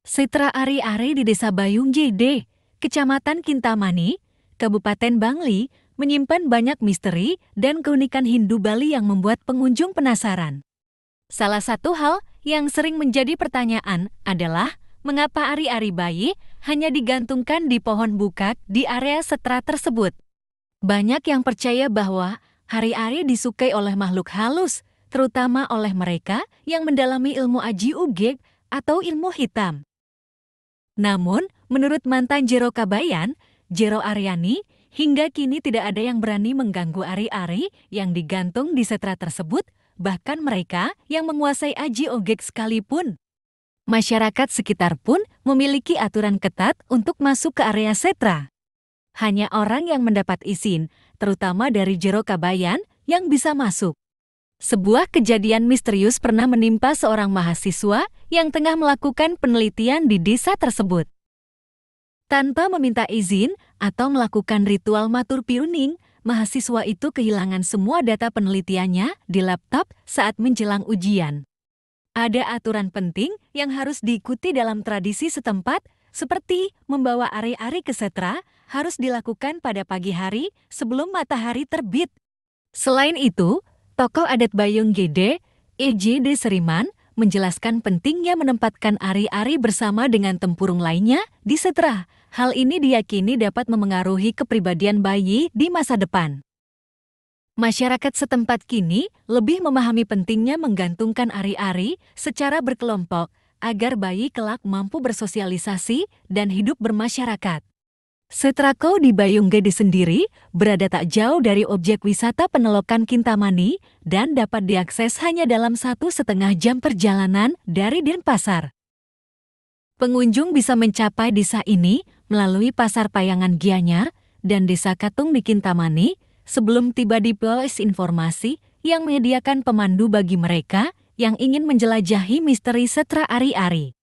Setra Ari-Ari di Desa Bayung JD, Kecamatan Kintamani, Kabupaten Bangli, menyimpan banyak misteri dan keunikan Hindu Bali yang membuat pengunjung penasaran. Salah satu hal yang sering menjadi pertanyaan adalah mengapa ari-ari bayi hanya digantungkan di pohon bukak di area setra tersebut. Banyak yang percaya bahwa hari-ari disukai oleh makhluk halus, terutama oleh mereka yang mendalami ilmu aji ugeg atau ilmu hitam. Namun, menurut mantan Jero Kabayan, Jero Aryani, hingga kini tidak ada yang berani mengganggu ari-ari yang digantung di setra tersebut, bahkan mereka yang menguasai aji ogek sekalipun. Masyarakat sekitar pun memiliki aturan ketat untuk masuk ke area setra. Hanya orang yang mendapat izin, terutama dari Jero Kabayan, yang bisa masuk. Sebuah kejadian misterius pernah menimpa seorang mahasiswa yang tengah melakukan penelitian di desa tersebut. Tanpa meminta izin atau melakukan ritual matur piuning, mahasiswa itu kehilangan semua data penelitiannya di laptop saat menjelang ujian. Ada aturan penting yang harus diikuti dalam tradisi setempat, seperti membawa ari-ari ke setra harus dilakukan pada pagi hari sebelum matahari terbit. Selain itu, tokoh adat Bayung Gede, EJD Seriman, menjelaskan pentingnya menempatkan ari-ari bersama dengan tempurung lainnya di setra. Hal ini diyakini dapat memengaruhi kepribadian bayi di masa depan. Masyarakat setempat kini lebih memahami pentingnya menggantungkan ari-ari secara berkelompok agar bayi kelak mampu bersosialisasi dan hidup bermasyarakat. Setrako di Bayung Gede sendiri berada tak jauh dari objek wisata Penelokan Kintamani dan dapat diakses hanya dalam 1,5 jam perjalanan dari Denpasar. Pengunjung bisa mencapai desa ini melalui Pasar Payangan Gianyar dan Desa Katung di Kintamani sebelum tiba di pos informasi yang menyediakan pemandu bagi mereka yang ingin menjelajahi misteri setra ari-ari.